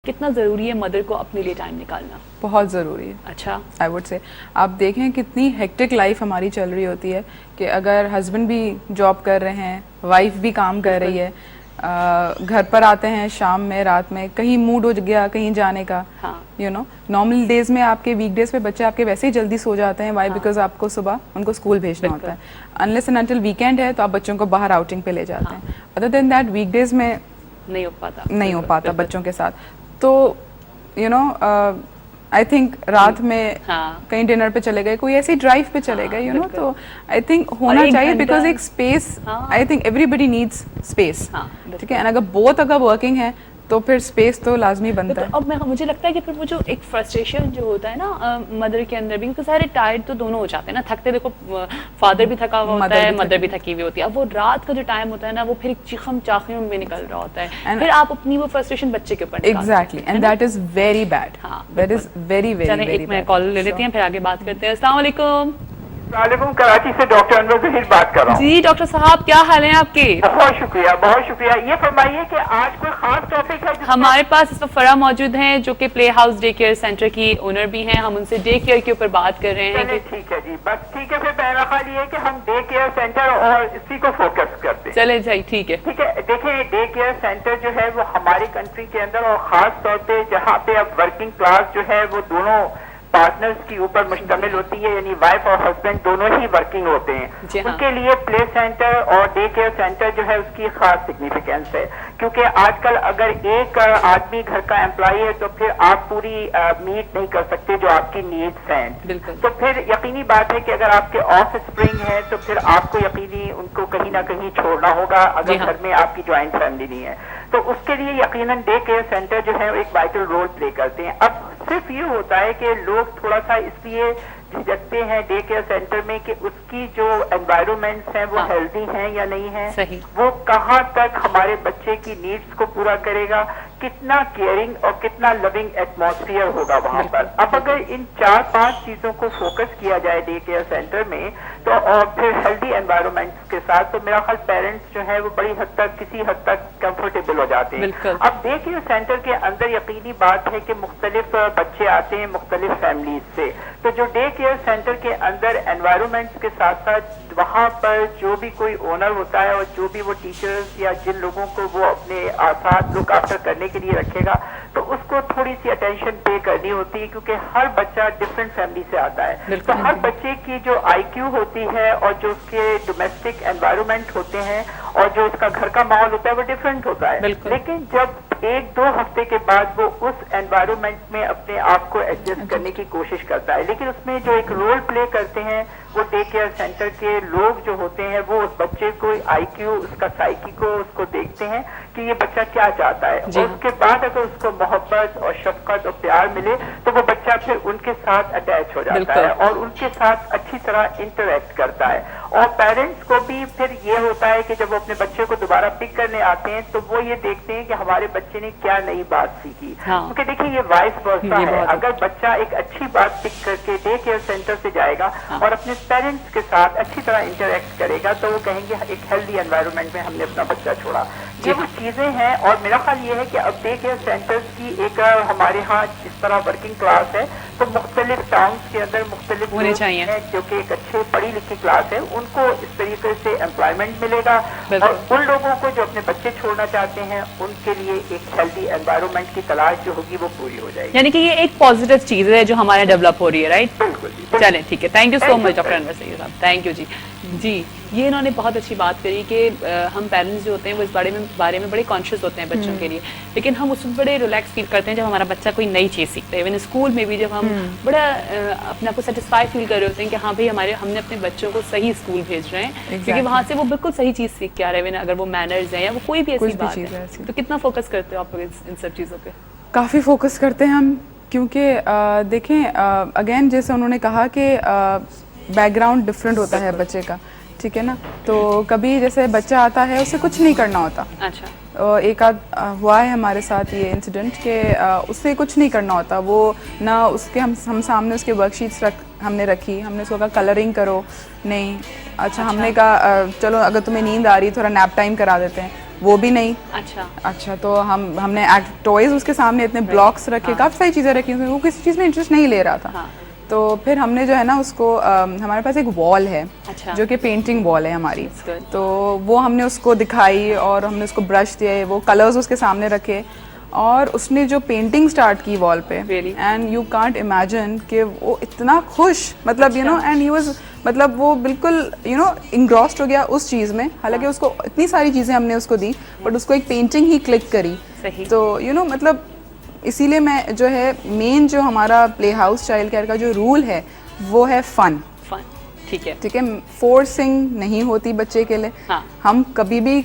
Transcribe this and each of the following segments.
कितना ज़रूरी है मदर को अपने लिए टाइम निकालना? बहुत ज़रूरी है। अच्छा, आई वुड से आप देखें कितनी हेक्टिक लाइफ हमारी चल रही होती है कि अगर हस्बैंड भी जॉब कर रहे हैं, वाइफ भी काम कर रही है, घर पर आते हैं शाम में, रात में, कहीं मूड हो गया कहीं जाने का, यू नो नॉर्मल डेज में आपके वीकडेज पे बच्चे आपके वैसे ही जल्दी सो जाते हैं। वाई? बिकॉज आपको सुबह उनको स्कूल भेजना होता है। अनलेस एंड अनटिल वीकेंड है तो आप बच्चों को बाहर आउटिंग पे ले जाते हैं। अदर देन दैट वीकडेज में नहीं हो पाता बच्चों के साथ। तो यू नो आई थिंक रात में कहीं डिनर पे चले गए, कोई ऐसे ड्राइव पे चले गए, यू नो, तो आई थिंक होना चाहिए बिकॉज एक space, I think everybody needs space, ठीक है। अगर बोथ अगर वर्किंग है तो फिर स्पेस तो लाजमी बनता है। अब मुझे लगता है कि फिर वो जो एक फ्रस्ट्रेशन जो होता है ना मदर के अंदर भी, क्योंकि सारे टायर्ड तो दोनों हो जाते हैं ना, थकते देखो फादर भी थका हुआ होता है, मदर भी थकी हुई होती है। अब वो रात का जो टाइम होता है ना, वो फिर चीखम चाखियों में निकल रहा होता है, फिर आप अपनी वो फ्रस्ट्रेशन बच्चे के ऊपर exactly, and that is very bad. That is very very very. मैं कॉल ले लेती हैं, फिर आगे बात करते हैं। अस्सलाम वालेकुम। वालेकुम, कराची से डॉक्टर अनवर जहीर बात कर रहा हूँ। जी डॉक्टर साहब, क्या हाल है आपके? बहुत शुक्रिया, बहुत शुक्रिया। ये फरमाइए कि आज कोई खास टॉपिक है? हमारे पास इस वक्त फरा मौजूद हैं जो कि play house day care centre की ओनर भी हैं। हम उनसे डे केयर के ऊपर बात कर रहे हैं। ठीक है जी, बस ठीक है। फिर मेरा ख्याल ये है कि हम डे केयर सेंटर और इसी को फोकस करते हैं। चले जाइए, ठीक है। ठीक है, देखिए डे केयर सेंटर जो है वो हमारी कंट्री के अंदर और खास तौर पे जहाँ पे अब वर्किंग क्लास जो है वो दोनों पार्टनर्स के ऊपर मुश्तमिल होती है, यानी वाइफ और हस्बैंड दोनों ही वर्किंग होते हैं, उनके लिए प्ले सेंटर और डे केयर सेंटर जो है उसकी खास सिग्निफिकेंस है। क्योंकि आजकल अगर एक आदमी घर का एम्प्लॉय है तो फिर आप पूरी मीट नहीं कर सकते जो आपकी नीड्स हैं। तो फिर यकीनी बात है कि अगर आपके ऑफ स्प्रिंग है तो फिर आपको यकीनी उनको कहीं ना कहीं छोड़ना होगा अगर घर में आपकी ज्वाइंट फैमिली नहीं है। तो उसके लिए यकीनन डे केयर सेंटर जो है एक वाइटल रोल प्ले करते हैं। अब सिर्फ ये होता है कि लोग थोड़ा सा इसलिए झिझकते हैं डे केयर सेंटर में कि उसकी जो एनवायरमेंट्स हैं वो हेल्दी हैं या नहीं है, वो कहाँ तक हमारे बच्चे की नीड्स को पूरा करेगा, कितना केयरिंग और कितना लविंग एटमॉस्फेयर होगा वहाँ पर। अब अगर इन 4-5 चीजों को फोकस किया जाए डे केयर सेंटर में तो और फिर हेल्दी एनवायरमेंट्स के साथ, तो मेरा ख्याल पेरेंट्स जो है वो बड़ी हद तक किसी हद तक कंफर्टेबल हो जाते हैं। अब डे केयर सेंटर के अंदर यकीनी बात है कि मुख्तलिफ बच्चे आते हैं मुख्तलिफ फैमिलीज से, तो जो डे केयर सेंटर के अंदर एनवायरमेंट्स के साथ साथ वहाँ पर जो भी कोई ओनर होता है और जो भी वो टीचर्स या जिन लोगों को वो अपने साथ लुक आफ्टर करने के लिए रखेगा, तो उसको थोड़ी सी अटेंशन पे करनी होती है क्योंकि हर बच्चा डिफरेंट फैमिली से आता है। तो हर बच्चे की जो आईक्यू होती है और जो उसके डोमेस्टिक एनवायरनमेंट होते हैं और जो उसका घर का माहौल होता है वो डिफरेंट होता है। लेकिन जब 1-2 हफ्ते के बाद वो उस एनवायरनमेंट में अपने आप को एडजस्ट करने की कोशिश करता है, लेकिन उसमें जो एक रोल प्ले करते हैं वो डे केयर सेंटर के लोग जो होते हैं वो उस बच्चे को आईक्यू, उसका साइकी को उसको देखते हैं कि ये बच्चा क्या चाहता है, और उसके बाद अगर उसको मोहब्बत और शफकत और प्यार मिले तो वो बच्चा फिर उनके साथ अटैच हो जाता है और उनके साथ अच्छी तरह इंटरेक्ट करता है। और पेरेंट्स को भी फिर ये होता है कि जब वो अपने बच्चे को दोबारा पिक करने आते हैं तो वो ये देखते हैं कि हमारे बच्चे ने क्या नई बात सीखी। क्योंकि देखिए ये वाइस वर्सा है, अगर बच्चा एक अच्छी बात पिक करके डे केयर सेंटर से जाएगा और अपने पेरेंट्स के साथ अच्छी तरह इंटरेक्ट करेगा तो वो कहेंगे एक हेल्दी एनवायरनमेंट में हमने अपना बच्चा छोड़ा। ये वो चीजें हैं। और मेरा ख्याल ये है कि अब डे केयर सेंटर्स की एक हमारे यहाँ जिस तरह वर्किंग क्लास है तो मुख्तलिफ टाउन्स के अंदर मुख्तलिफ होने चाहिए जो कि एक अच्छे पढ़ी लिखी क्लास है उनको इस तरीके से एम्प्लॉयमेंट मिलेगा और उन लोगों को जो अपने बच्चे छोड़ना चाहते हैं उनके लिए एक हेल्दी एनवायरनमेंट की तलाश जो होगी वो पूरी हो जाएगी। यानी कि ये एक पॉजिटिव चीज है जो हमारे डेवलप हो रही है, राइट? बिल्कुल। चलें, ठीक है। Thank you so much doctor Anwar Saeed sahab, thank you जी। ये इन्होंने बहुत अच्छी बात करी कि हम पेरेंट्स जो होते हैं वो इस बारे में बड़े कॉन्शियस होते हैं बच्चों के लिए, लेकिन हम उसमें बड़े रिलैक्स फील करते हैं जब हमारा बच्चा कोई नई चीज़ सीखता है। इवन स्कूल में भी जब हम बड़ा अपने आप को सेटिस्फाई फील कर रहे होते हैं कि हाँ भाई हमने अपने बच्चों को सही स्कूल भेज रहे हैं क्योंकि वहाँ से वो बिल्कुल सही चीज़ सीख के आ रहे हैं, अगर वो मैनर्स हैं या वो कोई भी ऐसी बात है। तो कितना फोकस करते हो आप इन सब चीज़ों पर? काफ़ी फोकस करते हैं हम, क्योंकि देखें अगेन जैसे उन्होंने कहा कि बैकग्राउंड डिफरेंट होता है बच्चे का, ठीक है ना। तो कभी जैसे बच्चा आता है उसे कुछ नहीं करना होता। अच्छा। एक आध हुआ है हमारे साथ ये इंसिडेंट कि उससे कुछ नहीं करना होता, वो ना उसके हम सामने उसके वर्कशीट्स हमने रखी, हमने उसको कहा कलरिंग करो, नहीं। अच्छा। हमने कहा चलो अगर तुम्हें नींद आ रही थोड़ा नैप टाइम करा देते हैं, वो भी नहीं। अच्छा, तो हमने टॉयज उसके सामने इतने ब्लॉक्स रखे, काफ़ी सारी चीज़ें रखी, वो किसी चीज़ में इंटरेस्ट नहीं ले रहा था। हाँ। तो फिर हमने जो है ना उसको हमारे पास एक वॉल है, अच्छा। जो कि पेंटिंग वॉल है हमारी, That's good. तो वो हमने उसको दिखाई और हमने उसको ब्रश दिए, वो कलर्स उसके सामने रखे और उसने जो पेंटिंग स्टार्ट की वॉल पे, Really? And you can't imagine कि वो इतना खुश, मतलब you know, and he was, मतलब वो बिल्कुल यू नो इंग्रॉस्ड हो गया उस चीज़ में। हालांकि उसको इतनी सारी चीज़ें हमने उसको दी, बट उसको एक पेंटिंग ही क्लिक करी। सही। तो यू नो मतलब इसीलिए मैं जो है मेन जो हमारा प्ले हाउस चाइल्ड केयर का जो रूल है वो है फन। ठीक है, फोर्सिंग नहीं होती बच्चे के लिए। हाँ। हम कभी भी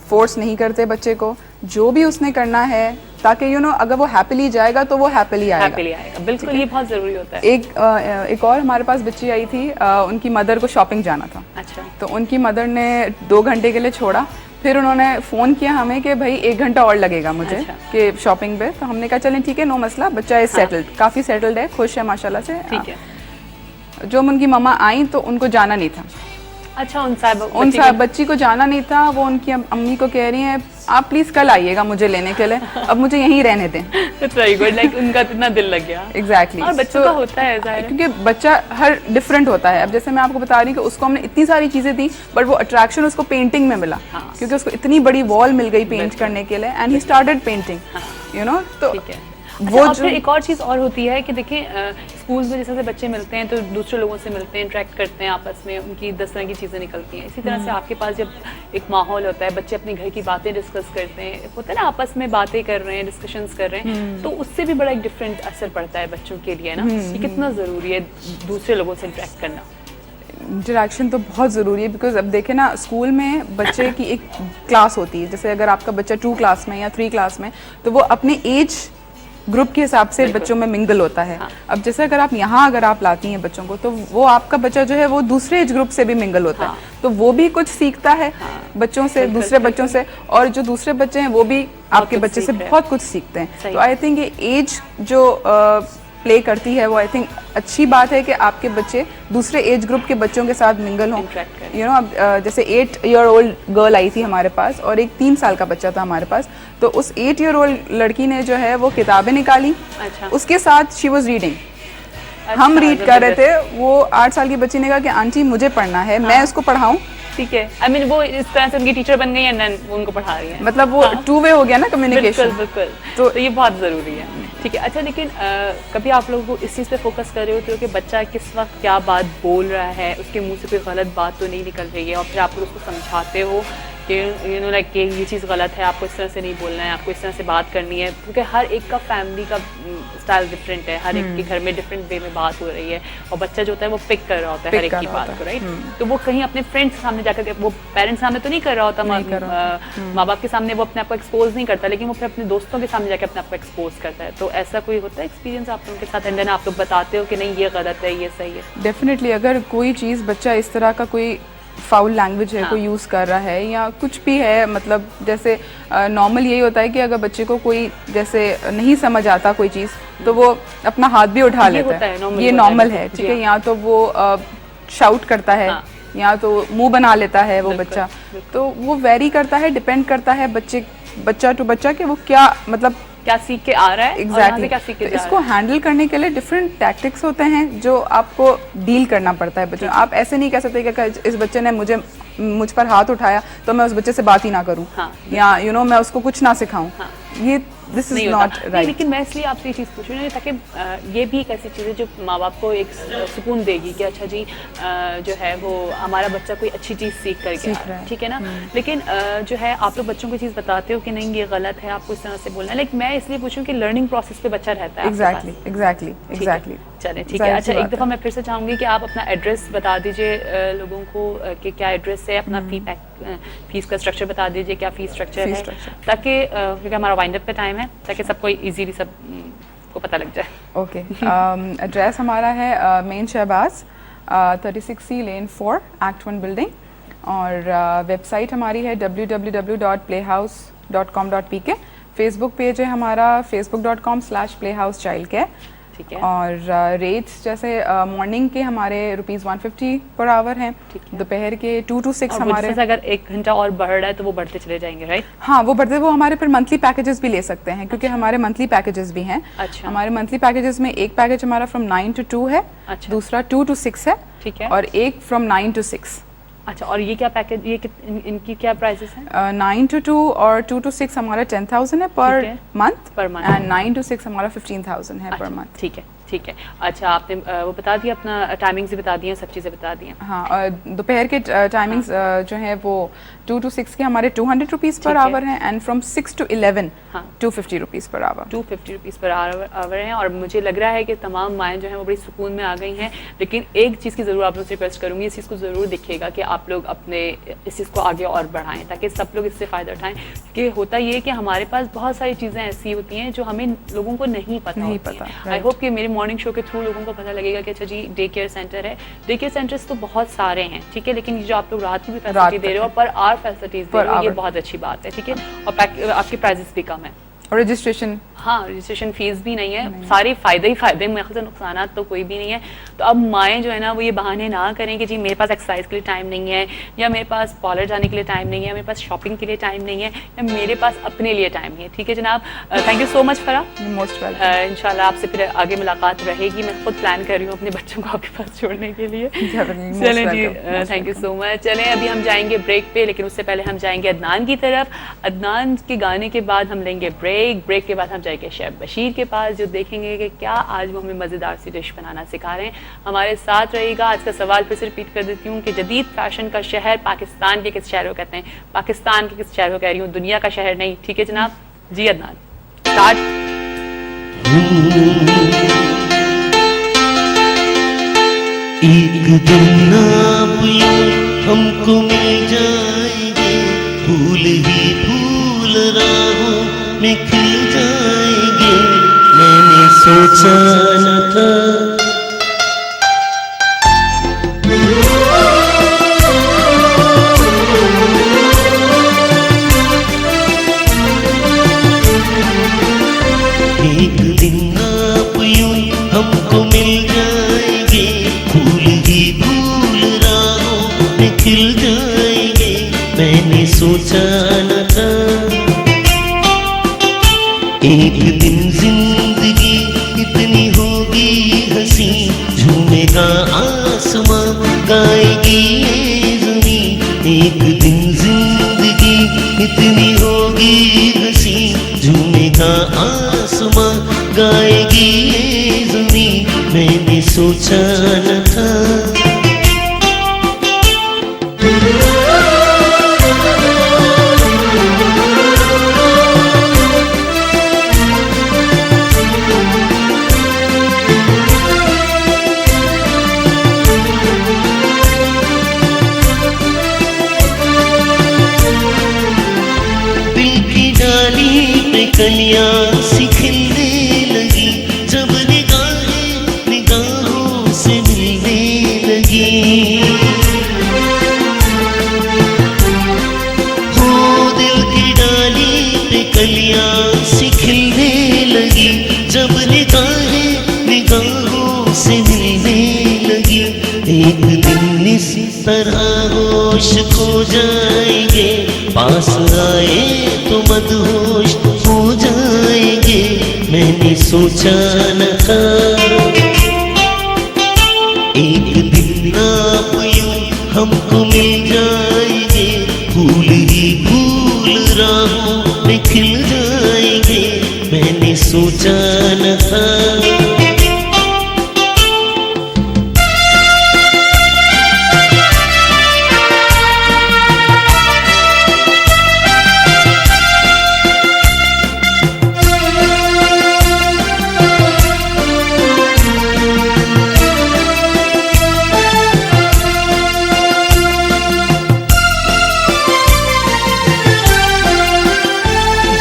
फोर्स नहीं करते बच्चे को, जो भी उसने करना है, ताकि यू नो अगर वो हैप्पीली जाएगा तो वो हैप्पीली आएगा। बिल्कुल, ये बहुत जरूरी होता है। एक और हमारे पास बच्ची आई थी, उनकी मदर को शॉपिंग जाना था। अच्छा। तो उनकी मदर ने 2 घंटे के लिए छोड़ा, फिर उन्होंने फ़ोन किया हमें कि भाई 1 घंटा और लगेगा मुझे कि शॉपिंग पे। तो हमने कहा चलें ठीक है, नो मसला, बच्चा इज सेटल्ड, काफ़ी सेटल्ड है, खुश है माशाल्लाह से। ठीक है। जो उनकी मम्मा आई तो उनको जाना नहीं था। अच्छा, उन बच्ची को जाना नहीं था। वो उनकी अम्मी को कह रही हैं आप प्लीज़ कल आइएगा मुझे लेने के लिए, अब मुझे यहीं रहने दें। That's very good, like उनका इतना दिल लग गया। Exactly. और बच्चों का होता है ज़ाहिर है। क्योंकि बच्चा हर डिफरेंट होता है। अब जैसे मैं आपको बता रही हूँ कि उसको हमने इतनी सारी चीज़ें दी, बट वो अट्रैक्शन उसको पेंटिंग में मिला। हाँ। क्योंकि उसको इतनी बड़ी वॉल मिल गई पेंट करने के लिए, and he started painting, you know. तो ठीक है। वो अच्छा, जो फिर एक और चीज़ और होती है कि देखें स्कूल में जैसे बच्चे मिलते हैं तो दूसरे लोगों से मिलते हैं, इंटरेक्ट करते हैं आपस में, उनकी 10 तरह की चीज़ें निकलती हैं। इसी तरह से आपके पास जब एक माहौल होता है, बच्चे अपने घर की बातें डिस्कस करते हैं, होता है ना आपस में बातें कर रहे हैं, डिस्कशंस कर रहे हैं, तो उससे भी बड़ा एक डिफरेंट असर पड़ता है बच्चों के लिए ना। ये कितना ज़रूरी है दूसरे लोगों से इंटरेक्ट करना। इंटरेक्शन तो बहुत ज़रूरी है, बिकॉज अब देखें ना स्कूल में बच्चे की एक क्लास होती है। जैसे अगर आपका बच्चा 2 क्लास में या 3 क्लास में, तो वो अपने एज ग्रुप के हिसाब से बच्चों में मिंगल होता है। हाँ। अब जैसे अगर आप लाती हैं बच्चों को, तो वो आपका बच्चा जो है वो दूसरे एज ग्रुप से भी मिंगल होता हाँ। है, तो वो भी कुछ सीखता है बच्चों से, दूसरे बच्चों से, और जो दूसरे बच्चे हैं वो भी आपके बच्चे से बहुत कुछ सीखते हैं। तो आई थिंक ये एज जो प्ले करती है वो आई थिंक अच्छी बात है कि आपके बच्चे दूसरे एज ग्रुप के बच्चों के साथ मिंगल हों। यू नो, अब जैसे 8 ईयर ओल्ड गर्ल आई थी हमारे पास और एक 3 साल का बच्चा था हमारे पास। तो उस 8 ईयर ओल्ड लड़की ने जो है वो किताबें निकाली। अच्छा। उसके साथ शी वाज रीडिंग। अच्छा, हम रीड कर रहे थे, वो 8 साल की बच्ची ने कहा कि आंटी मुझे पढ़ना है, मैं उसको पढ़ाऊं। ठीक है, आई मीन वो इस तरह से उनकी टीचर बन गई एंड देन वो उनको पढ़ा रही है। मतलब वो 2 वे हो गया ना कम्युनिकेशन। बिल्कुल। तो ये बहुत ज़रूरी है। ठीक है। अच्छा, लेकिन कभी आप लोगों को इस चीज़ पे फोकस कर रहे होते हो कि बच्चा किस वक्त क्या बात बोल रहा है, उसके मुंह से कोई गलत बात तो नहीं निकल रही है, और फिर आप लोग उसको समझाते हो कि यू नो लाइक ये चीज़ गलत है, आपको इस तरह से नहीं बोलना है, आपको इस तरह से बात करनी है, क्योंकि हर एक का फैमिली का स्टाइल डिफरेंट है, हर एक के घर में डिफरेंट वे में बात हो रही है, और बच्चा जो होता है वो पिक कर रहा होता है हर एक की बात को, राइट। तो वो कहीं अपने फ्रेंड्स के सामने जाकर, वो पेरेंट्स सामने तो नहीं कर रहा होता, माँ बाप के सामने वो अपने आप को एक्सपोज नहीं करता, लेकिन वो फिर अपने दोस्तों के सामने जाकर अपने आप को एक्सपोज करता है। तो ऐसा कोई होता है एक्सपीरियंस आप लोगों के साथ, एंड देन आप लोग बताते हो कि नहीं ये गलत है, ये सही है? डेफिनेटली, अगर कोई चीज़ बच्चा इस तरह का कोई फाउल लैंग्वेज है, कोई यूज़ कर रहा है या कुछ भी है, मतलब जैसे नॉर्मल यही होता है कि अगर बच्चे को कोई जैसे नहीं समझ आता कोई चीज़, तो वो अपना हाथ भी उठा लेता है, ये नॉर्मल है, ठीक है। या तो वो शाउट करता है, या तो मुंह बना लेता है वो बच्चा। तो वो वेरी करता है, डिपेंड करता है बच्चा टू बच्चा कि वो क्या मतलब क्या सीख के आ रहा है, एग्जैक्टली क्या सीख के जा रहा है। इसको हैंडल करने के लिए डिफरेंट टैक्टिक्स होते हैं जो आपको डील करना पड़ता है बच्चों। आप ऐसे नहीं कह सकते कि इस बच्चे ने मुझ पर हाथ उठाया तो मैं उस बच्चे से बात ही ना करूं, या यू नो मैं उसको कुछ ना सिखाऊं। ये दिस इज नॉट राइट। लेकिन मैं इसलिए आपसे ये चीज़ पूछ रही हूँ ताकि ये भी एक ऐसी चीज़ है जो माँ बाप को एक सुकून देगी कि अच्छा जी जो है वो हमारा बच्चा कोई अच्छी चीज़ सीख करके आ रहा है, ठीक है ना। लेकिन जो है आप लोग बच्चों को चीज़ बताते हो कि नहीं ये गलत है, आपको इस तरह से बोलना है। लाइक मैं इसलिए पूछूँ कि लर्निंग प्रोसेस पे बच्चा रहता है। एग्जैक्टली। चलें, ठीक है। अच्छा, एक दफ़ा मैं फिर से चाहूँगी कि आप अपना एड्रेस बता दीजिए लोगों को कि क्या एड्रेस है, अपना फीस का स्ट्रक्चर बता दीजिए, क्या फीस स्ट्रक्चर है, ताकि क्योंकि हमारा वाइंड अप का टाइम है, ताकि सबको इजीली सब को पता लग जाए। ओके, एड्रेस हमारा है मेन शहबाज 36C लेन 4 एक्ट 1 बिल्डिंग, और वेबसाइट हमारी है www.playhouse.com.pk। फेसबुक पेज है हमारा facebook.com/playhousechildcare, ठीक है। और रेट्स जैसे मॉर्निंग के हमारे ₹150 पर आवर हैं, ठीक है। दोपहर के 2 to 6 और हमारे। मुझसे अगर 1 घंटा और बढ़ रहा है तो वो बढ़ते चले जाएंगे, राइट? हाँ, वो बढ़ते, वो हमारे फिर मंथली पैकेजेस भी ले सकते हैं, क्योंकि हमारे मंथली पैकेजेस भी हैं। अच्छा। हमारे मंथली पैकेजेस में एक पैकेज हमारा फ्रॉम 9 to 2 है, अच्छा। दूसरा 2 to 6 है, ठीक है। और एक फ्रॉम 9 to 6। अच्छा, और ये क्या पैकेज, ये इनकी क्या प्राइसेस हैं? 9 to 2 और 2 to 6 हमारा 10,000 है पर ठीक है। मंथ, पर month। एंड 9 to 6 हमारा 15,000 है पर मंथ। ठीक है, ठीक है। अच्छा, आपने वो बता दिया, अपना टाइमिंग्स भी बता दिए, सब चीज़ें बता दी हैं। हाँ, और दोपहर के टाइमिंग्स जो है वो 2 to 6 के हमारे ₹200 पर ठीक है। आवर हैं, एंड फ्रॉम 6 to 11 हाँ। ₹250 पर आवर। ₹250 पर आवर हैं। और मुझे लग रहा है कि तमाम माएँ जो हैं वो बड़ी सुकून में आ गई हैं। लेकिन एक चीज़ की ज़रूर आप लोग से रिक्वेस्ट करूँगी, इस चीज़ को ज़रूर देखिएगा कि आप लोग अपने इस चीज़ को आगे और बढ़ाएं, ताकि सब लोग इससे फ़ायदा उठाएं। कि होता ये है कि हमारे पास बहुत सारी चीज़ें ऐसी होती हैं जो हमें लोगों को नहीं पता। आई होप कि मेरे मॉर्निंग शो के थ्रू लोगों को पता लगेगा कि अच्छा जी डे केयर सेंटर है। डे केयर सेंटर्स तो बहुत सारे हैं, ठीक है, लेकिन ये जो आप लोग रात की भी फैसिलिटी दे रहे हो, पर आवर फैसिलिटीज दे रहे हो, ये बहुत अच्छी बात है, ठीक है। और आपके प्राइजेस भी कम है, और रजिस्ट्रेशन, हाँ, रजिस्ट्रेशन फीस भी नहीं है, सारे फायदे ही फायदे, मेरे ख्याल से नुकसानात तो कोई भी नहीं है। तो अब माएँ जो है ना वो ये बहाने ना करें कि जी मेरे पास एक्सरसाइज के लिए टाइम नहीं है, या मेरे पास पार्लर जाने के लिए टाइम नहीं है, मेरे पास शॉपिंग के लिए टाइम नहीं है, या मेरे पास अपने लिए टाइम नहीं है, ठीक है जनाब। थैंक यू सो मच फरा, मोस्ट वेलकम। इंशाल्लाह आपसे फिर आगे मुलाकात रहेगी। मैं खुद प्लान कर रही हूँ अपने बच्चों को आपके पास छोड़ने के लिए। चलें जी, थैंक यू सो मच। चलें अभी हम जाएंगे ब्रेक पे, लेकिन उससे पहले हम जाएंगे अदनान की तरफ। अदनान के गाने के बाद हम लेंगे ब्रेक के बाद हम जाएंगे शेफ बशीर के पास, जो देखेंगे कि क्या आज वो हमें मज़ेदार सी डिश बनाना सिखा रहे हैं। हमारे साथ रहिएगा। आज का सवाल फिर से रिपीट कर देती हूँ कि जदीद फैशन का शहर पाकिस्तान के किस शहर को कहते हैं? पाकिस्तान के किस शहर को कह रही हूँ, दुनिया का शहर नहीं, ठीक है जनाब जी। अदनान स्टार्ट। एक दिन आप हमको मिल जाएंगे, फूल ही फूल राहों में खिल जाएंगे। मैंने सोचा न था एक दिन आप यूं हमको मिल जाएंगे, फूल ही फूल राहों में खिल जाएंगे। मैंने सोचा न था एक दिन जिंदगी इतनी होगी हंसी, झूमेगा आसमां गाएगी ये ज़मीं। एक दिन जिंदगी इतनी होगी हंसी, झूमेगा आसमां गाएगी ये ज़मीं। मैंने सोचा न था कलियां सी खिलने लगी, जब निगाहें निगाहों से मिलने लगी। हो दिल की डाली पे कलियां सी खिलने लगी, जब निगाहें निगाहों से मिलने लगी। एक दिन इस तरह होश खो जाएंगे, पास आए तो मदहोश हो जाएंगे। मैंने सोचा न था एक दिन आप यूं हमको मिल जाएंगे, फूल ही फूल राहों में खिल जाएंगे। मैंने सोचा न था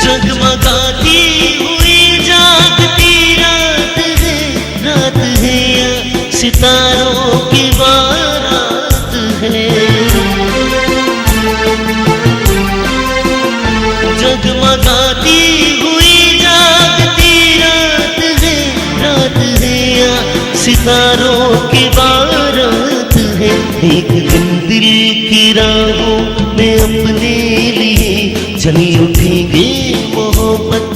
जगमगाती हुई जागती रात सितारों की बारात है, एक दिन दिल की राहों में अपने लिए चली उठेंगे मोहब्बत